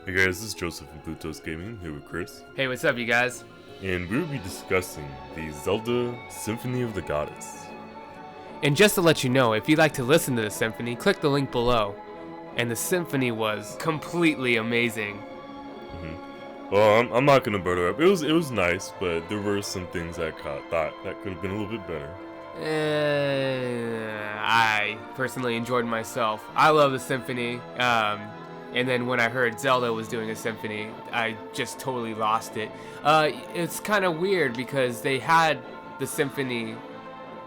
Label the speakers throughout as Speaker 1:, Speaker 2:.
Speaker 1: Hey guys, this is Joseph from Pluto's Gaming, here with Chris.
Speaker 2: Hey, what's up, you guys?
Speaker 1: And we will be discussing the Zelda Symphony of the Goddess.
Speaker 2: And just to let you know, if you'd like to listen to the symphony, click the link below. And the symphony was completely amazing.
Speaker 1: Well, I'm not gonna butter up. It was nice, but there were some things I thought that could have been a little bit better.
Speaker 2: I personally enjoyed myself. I love the symphony. And then when I heard Zelda was doing a symphony, I just totally lost it. It's kind of weird because they had the symphony,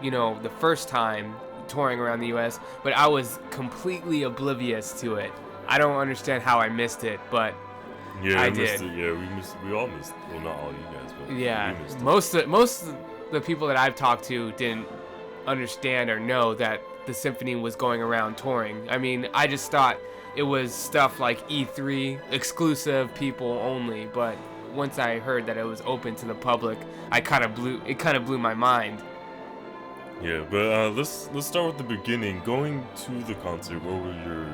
Speaker 2: the first time touring around the US, but I was completely oblivious to it. I don't understand how I missed it, but
Speaker 1: Yeah,
Speaker 2: I
Speaker 1: we missed
Speaker 2: did.
Speaker 1: it. Yeah, we all missed. Well, not all you guys, but
Speaker 2: Yeah,
Speaker 1: we missed it.
Speaker 2: most of the people that I've talked to didn't understand or know that the symphony was going around touring. I mean, I just thought it was stuff like E3 exclusive people only, but once I heard that it was open to the public, it kind of blew my mind.
Speaker 1: Yeah, but let's start with the beginning. Going to the concert, what were your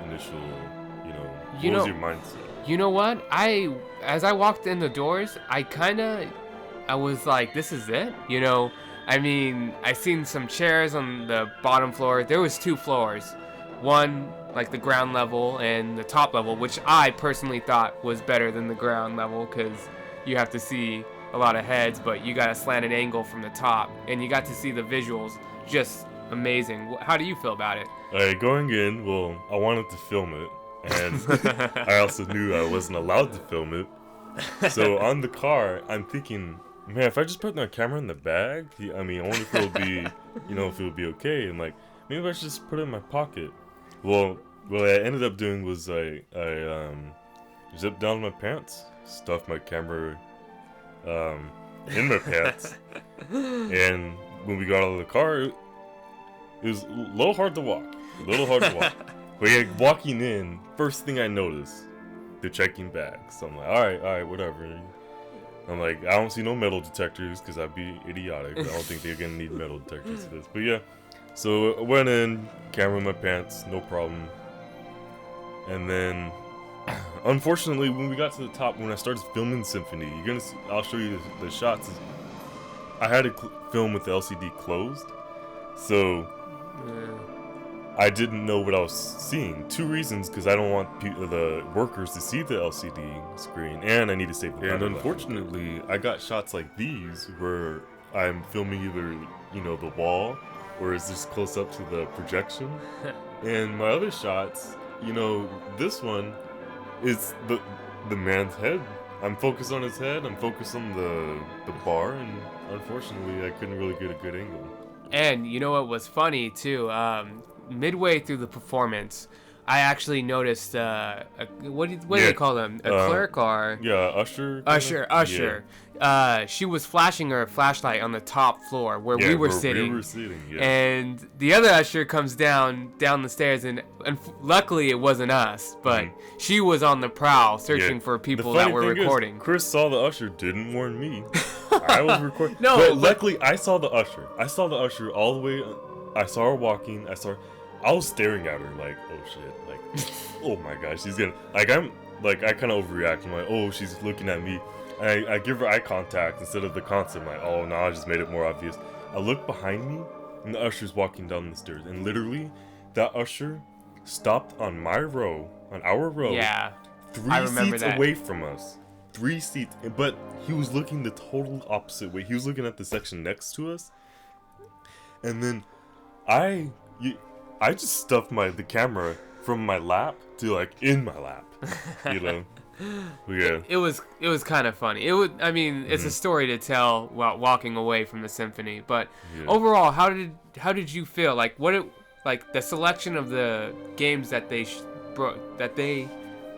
Speaker 1: initial, what was your mindset?
Speaker 2: You know what? As I walked in the doors, I was like, this is it? I mean, I seen some chairs on the bottom floor. There was 2 floors. One, like the ground level, and the top level, which I personally thought was better than the ground level because you have to see a lot of heads, but you got a slanted angle from the top, and you got to see the visuals. Just amazing. How do you feel about it?
Speaker 1: Going in, well, I wanted to film it. And I also knew I wasn't allowed to film it. So on the car, I'm thinking, man, if I just put my camera in the bag, I wonder if it'll be, if it'll be okay. And like, maybe I should just put it in my pocket. Well, what I ended up doing was I zipped down my pants, stuffed my camera in my pants, and when we got out of the car, it was a little hard to walk. But yeah, walking in, first thing I noticed, they're checking bags. So I'm like, all right, whatever. I'm like, I don't see no metal detectors because I'd be idiotic. I don't think they're gonna need metal detectors for this. But yeah, so I went in, camera in my pants, no problem. And then, unfortunately, when we got to the top, when I started filming Symphony, I'll show you the shots. I had to film with the LCD closed, so I didn't know what I was seeing. 2 reasons, because I don't want the workers to see the LCD screen, and I need to save the battery. And unfortunately, I got shots like these where I'm filming either, the wall, or is this close up to the projection. And my other shots, this one is the man's head. I'm focused on his head, I'm focused on the bar, and unfortunately, I couldn't really get a good angle.
Speaker 2: And you know what was funny too? Midway through the performance, I actually noticed what do they call them? A clerk or
Speaker 1: usher.
Speaker 2: Usher. She was flashing her flashlight on the top floor where we were sitting. And the other usher comes down the stairs, and luckily it wasn't us, but she was on the prowl searching for people that were recording.
Speaker 1: Chris saw the usher, didn't warn me. I was recording. No, but luckily I saw the usher. I saw the usher all the way. I saw her walking. I was staring at her like, oh shit, like, oh my gosh, she's gonna, I kind of overreact. I'm like, oh, she's looking at me. I give her eye contact instead of the constant. I'm like, oh no, I just made it more obvious. I look behind me, and the usher's walking down the stairs, and literally, that usher stopped on our row, 3 seats away from us. 3 seats, but he was looking the total opposite way. He was looking at the section next to us, and then I just stuffed the camera from my lap to like in my lap, Yeah.
Speaker 2: It was kind of funny. It's a story to tell while walking away from the symphony. But overall, how did you feel? Like the selection of the games that they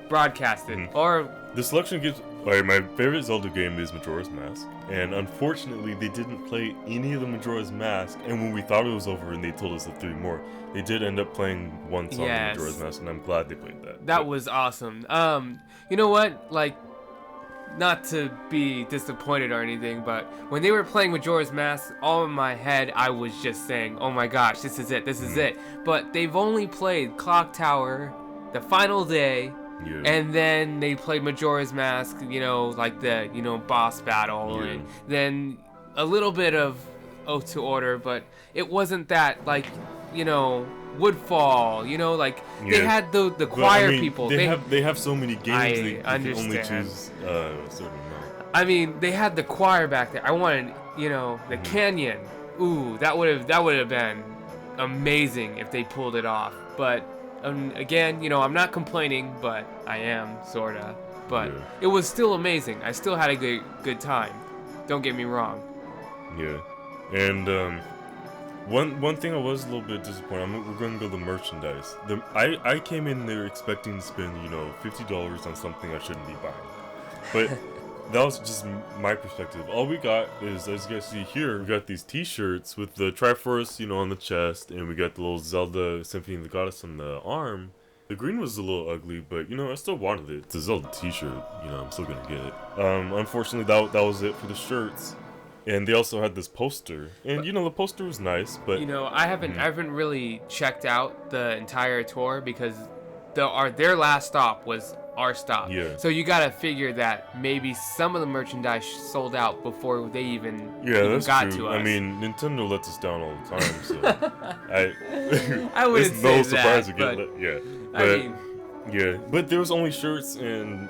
Speaker 2: broadcasted, or
Speaker 1: the selection gives. Alright, my favorite Zelda game is Majora's Mask, and unfortunately they didn't play any of the Majora's Mask, and when we thought it was over and they told us of 3 more, they did end up playing one song of Majora's Mask, and I'm glad they played that.
Speaker 2: That was awesome. You know what? Like, not to be disappointed or anything, but when they were playing Majora's Mask, all in my head I was just saying, oh my gosh, this is it. But they've only played Clock Tower, The Final Day,
Speaker 1: Yeah.
Speaker 2: And then they played Majora's Mask, like the, boss battle.
Speaker 1: Yeah.
Speaker 2: And then a little bit of Oath to Order, but it wasn't that, like, Woodfall, like, they had the choir people.
Speaker 1: They have so many games, they can only
Speaker 2: understand.
Speaker 1: choose a certain amount.
Speaker 2: I mean, they had the choir back there. I wanted, the canyon. Ooh, that would have been amazing if they pulled it off. But again, I'm not complaining, but I am sorta. But
Speaker 1: Yeah.
Speaker 2: it was still amazing. I still had a good time. Don't get me wrong.
Speaker 1: Yeah. And one thing I was a little bit disappointed. We're gonna go the merchandise. I came in there expecting to spend $50 on something I shouldn't be buying, but that was just my perspective. All we got is, as you guys see here, we got these T-shirts with the Triforce, on the chest, and we got the little Zelda Symphony of the Goddess on the arm. The green was a little ugly, but I still wanted it. It's a Zelda T-shirt, I'm still gonna get it. Unfortunately, that was it for the shirts. And they also had this poster, and the poster was nice, but
Speaker 2: I haven't really checked out the entire tour because their last stop was our stop.
Speaker 1: Yeah.
Speaker 2: So you gotta figure that maybe some of the merchandise sold out before they even
Speaker 1: that's
Speaker 2: got
Speaker 1: true.
Speaker 2: to us.
Speaker 1: I mean, Nintendo lets us down all the time, so
Speaker 2: I wouldn't
Speaker 1: it's
Speaker 2: say
Speaker 1: no surprise
Speaker 2: that,
Speaker 1: we get
Speaker 2: but,
Speaker 1: yeah.
Speaker 2: I
Speaker 1: But
Speaker 2: mean,
Speaker 1: yeah, but there was only shirts and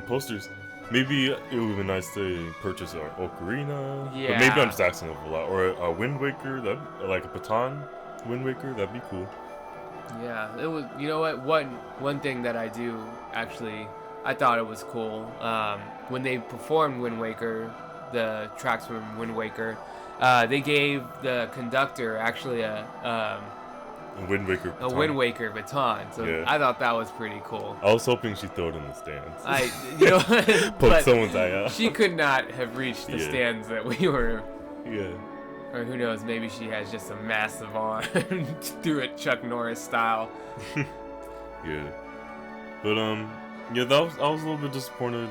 Speaker 1: posters. Maybe it would have been nice to purchase our Ocarina.
Speaker 2: Yeah.
Speaker 1: But maybe I'm just asking a lot. Or a Wind Waker, like a Baton Wind Waker, that'd be cool.
Speaker 2: yeah, it was. You know what? One thing that I do actually, I thought it was cool. When they performed Wind Waker, the tracks from Wind Waker, they gave the conductor actually a
Speaker 1: Wind Waker baton.
Speaker 2: Wind Waker baton. So
Speaker 1: Yeah.
Speaker 2: I thought that was pretty cool.
Speaker 1: I was hoping she'd throw it in the stands.
Speaker 2: Poke
Speaker 1: Poke someone's eye out.
Speaker 2: She could not have reached the
Speaker 1: Yeah.
Speaker 2: stands that we were.
Speaker 1: Yeah.
Speaker 2: Or who knows, maybe she has just a massive arm, threw it Chuck Norris style.
Speaker 1: Yeah. But yeah, I was a little bit disappointed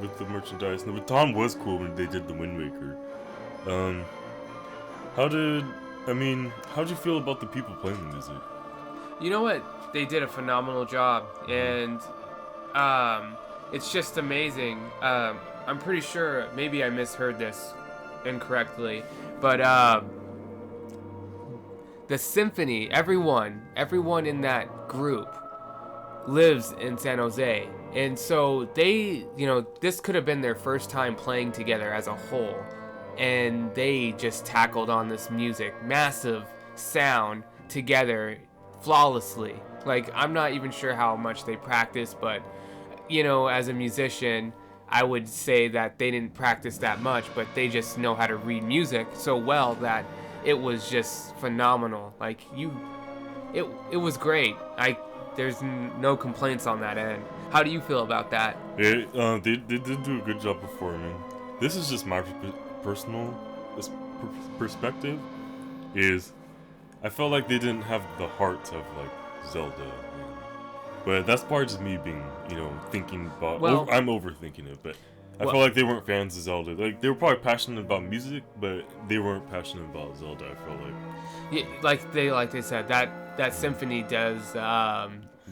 Speaker 1: with the merchandise. The baton was cool when they did the Wind Waker. How'd you feel about the people playing the music?
Speaker 2: You know what? They did a phenomenal job, and it's just amazing. I'm pretty sure, maybe I misheard this incorrectly, but the symphony, everyone in that group lives in San Jose, and so they, this could have been their first time playing together as a whole, and they just tackled on this music, massive sound together flawlessly. Like, I'm not even sure how much they practice, but as a musician, I would say that they didn't practice that much, but they just know how to read music so well that it was just phenomenal. Like, it was great. There's no complaints on that end. How do you feel about that?
Speaker 1: They did do a good job performing. This is just my personal perspective. Is I felt like they didn't have the heart of like Zelda. But that's part of just me being, thinking about. I'm overthinking it, but I felt like they weren't fans of Zelda. Like, they were probably passionate about music, but they weren't passionate about Zelda. I felt like.
Speaker 2: Yeah, like they said, that symphony does
Speaker 1: The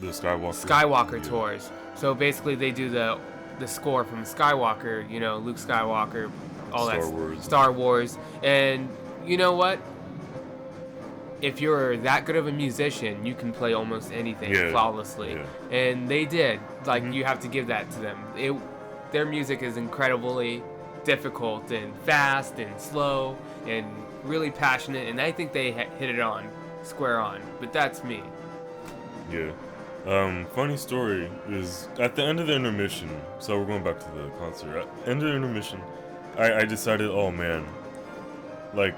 Speaker 1: Skywalker.
Speaker 2: Skywalker tours. So basically, they do the score from Skywalker. Luke Skywalker, all
Speaker 1: Star
Speaker 2: that
Speaker 1: Wars.
Speaker 2: Star Wars, and you know what? If you're that good of a musician, you can play almost anything flawlessly.
Speaker 1: Yeah.
Speaker 2: And they did. Like, you have to give that to them. Their music is incredibly difficult and fast and slow and really passionate, and I think they hit it on, square on. But that's me.
Speaker 1: Yeah. Funny story is, at the end of the intermission, so we're going back to the concert. At the end of the intermission, I decided, oh man, like,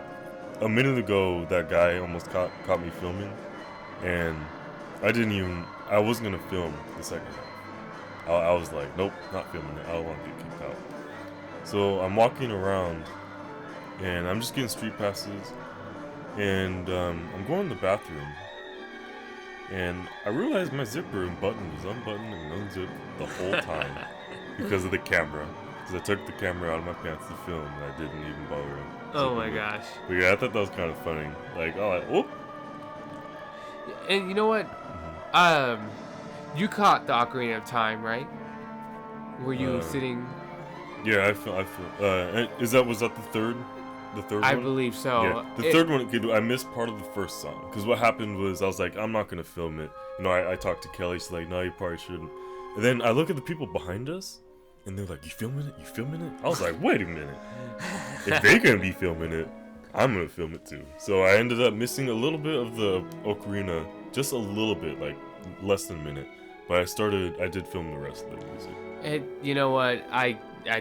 Speaker 1: a minute ago, that guy almost caught me filming, and I wasn't gonna film the second half. I was like, nope, not filming it. I don't want to get kicked out. So I'm walking around, and I'm just getting street passes, and I'm going to the bathroom, and I realized my zipper and button was unbuttoned and unzipped the whole time because of the camera. Because I took the camera out of my pants to film, and I didn't even bother.
Speaker 2: Oh my gosh.
Speaker 1: But yeah, I thought that was kind of funny. Like, oh, whoop.
Speaker 2: And you know what? You caught the Ocarina of Time, right? Were you sitting?
Speaker 1: Yeah, was that the third? The third
Speaker 2: I
Speaker 1: one?
Speaker 2: believe so.
Speaker 1: Yeah, the third one, I missed part of the first song. Because what happened was, I was like, I'm not going to film it. You know, I talked to Kelly, she's like, no, you probably shouldn't. And then I look at the people behind us, and they're like, you filming it? You filming it? I was like, wait a minute. If they're going to be filming it, I'm going to film it too. So I ended up missing a little bit of the Ocarina, just a little bit, like less than a minute. But I did film the rest of the music.
Speaker 2: You know what? I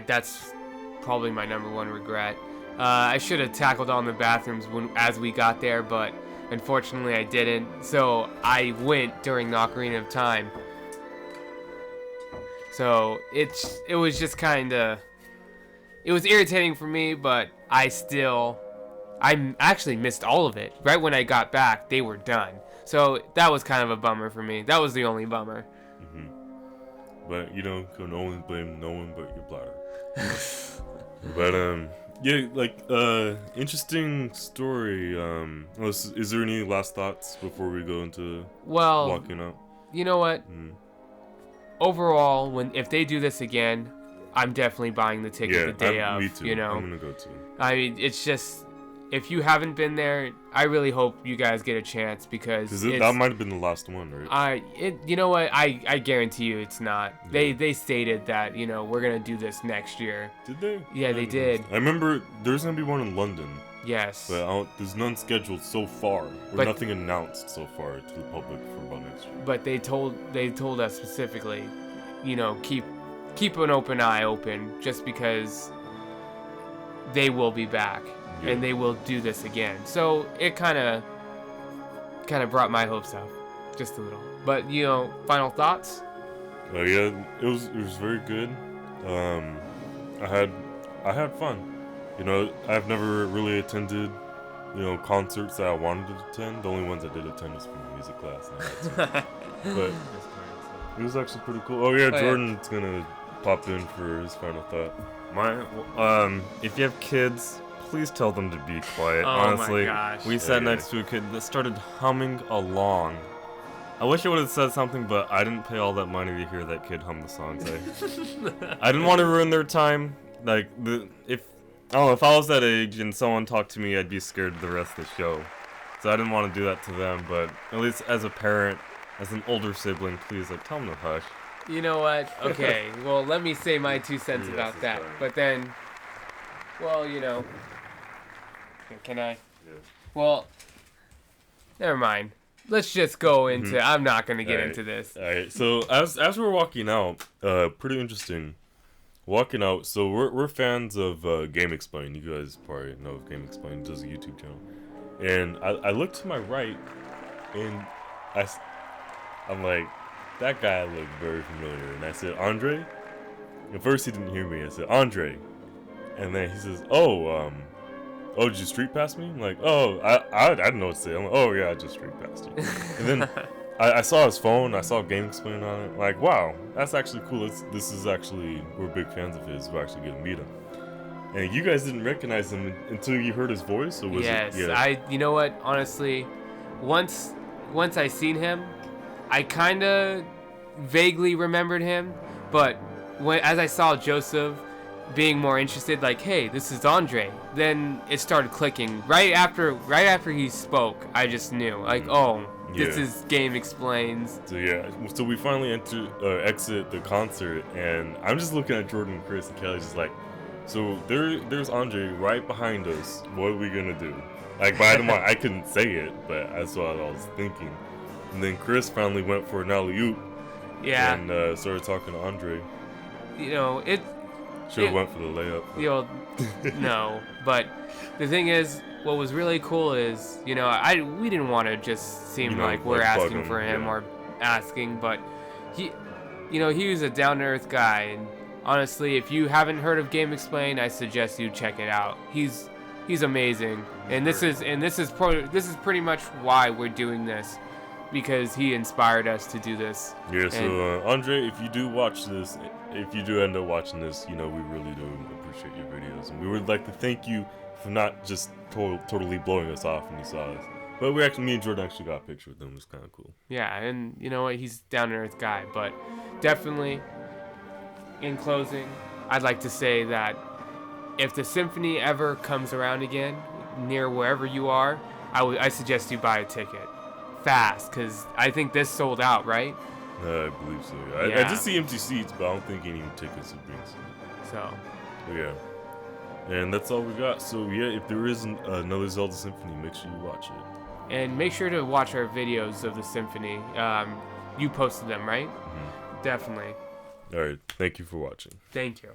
Speaker 2: that's probably my number one regret. I should have tackled on the bathrooms as we got there, but unfortunately I didn't. So I went during the Ocarina of Time. So it was just it was irritating for me, but I actually missed all of it. Right when I got back, they were done. So that was kind of a bummer for me. That was the only bummer.
Speaker 1: But you know, can always blame no one but your bladder. But yeah, like interesting story. Is there any last thoughts before we go into walking out?
Speaker 2: You know what? Overall, if they do this again, I'm definitely buying the ticket the day of.
Speaker 1: Me too.
Speaker 2: You know,
Speaker 1: I'm gonna go too.
Speaker 2: I mean, it's just, if you haven't been there, I really hope you guys get a chance because
Speaker 1: that might have been the last one, right?
Speaker 2: You know what? I guarantee you it's not. Yeah. They stated that, you know, we're gonna do this next year.
Speaker 1: Did they?
Speaker 2: Yeah, they did.
Speaker 1: I remember there's gonna be one in London.
Speaker 2: Yes.
Speaker 1: But there's none scheduled so far. Nothing announced so far to the public for about next year.
Speaker 2: But they told us specifically, you know, keep an open eye open, just because they will be back. Yeah. And they will do this again. So it kind of brought my hopes up, just a little. But you know, final thoughts?
Speaker 1: Yeah, it was very good. I had fun. You know, I've never really attended, you know, concerts that I wanted to attend. The only ones I did attend was from music class. But it was actually pretty cool. Oh yeah, Jordan's gonna pop in for his final thought.
Speaker 3: If you have kids, please tell them to be quiet.
Speaker 2: Oh
Speaker 3: honestly,
Speaker 2: my gosh.
Speaker 3: We sat next to a kid that started humming along. I wish I would have said something, but I didn't pay all that money to hear that kid hum the songs. I didn't want to ruin their time. Like, if I was that age and someone talked to me, I'd be scared the rest of the show. So I didn't want to do that to them, but at least as a parent, as an older sibling, please, like, tell them to hush.
Speaker 2: You know what? Okay, well, let me say my 2 cents about that. Fine. But then, well, you know, can I? Yeah. Well, never mind. Let's just go into. I'm not gonna get into this.
Speaker 1: All right. So as we're walking out, pretty interesting. Walking out. So we're fans of Game Explain. You guys probably know of Game Explain. Does a YouTube channel. And I look to my right, and I'm like, that guy looked very familiar. And I said, Andre. At first he didn't hear me. I said, Andre. And then he says, oh, did you street pass me? I'm like, oh, I didn't know what to say. I'm like, oh yeah, I just street passed you. And then I saw his phone. I saw Game Explain on it. Like, wow, that's actually cool. This is actually, we're big fans of his. We're actually gonna meet him. And you guys didn't recognize him until you heard his voice, or was
Speaker 2: it?
Speaker 1: Yeah.
Speaker 2: Yes, you know what? Honestly, once I seen him, I kind of vaguely remembered him, but as I saw Joseph being more interested, like, hey, this is Andre, then it started clicking. Right after he spoke, I just knew, like, this is Game Explains.
Speaker 1: So we finally exit the concert, and I'm just looking at Jordan and Chris and Kelly, just like, so there's Andre right behind us. What are we gonna do? Like, by the mind, I couldn't say it, but that's what I was thinking. And then Chris finally went for an alley-oop.
Speaker 2: Yeah.
Speaker 1: And started talking to Andre.
Speaker 2: You know, it
Speaker 1: should have went for the layup.
Speaker 2: You know, no. But the thing is, what was really cool is, you know, we didn't want to just seem like we're asking for him or asking, but he was a down-to-earth guy, and honestly, if you haven't heard of Game Explain, I suggest you check it out. He's amazing, and this is pretty much why we're doing this, because he inspired us to do this.
Speaker 1: Yeah. So Andre, if you do watch this, if you do end up watching this, you know, we really do appreciate your videos, and we would like to thank you for not just totally blowing us off when you saw us. But me and Jordan actually got a picture with him. It was kind of cool.
Speaker 2: Yeah, and you know what? He's down to earth guy. But definitely, in closing, I'd like to say that if the symphony ever comes around again near wherever you are, I suggest you buy a ticket fast, because I think this sold out, right?
Speaker 1: I believe so. I
Speaker 2: Yeah.
Speaker 1: just see empty seats, but I don't think any tickets have been sold.
Speaker 2: So,
Speaker 1: But yeah. And that's all we got. So yeah, if there isn't another Zelda Symphony, make sure you watch it.
Speaker 2: and make sure to watch our videos of the symphony. You posted them, right?
Speaker 1: Mm-hmm.
Speaker 2: Definitely.
Speaker 1: All right. Thank you for watching.
Speaker 2: Thank you.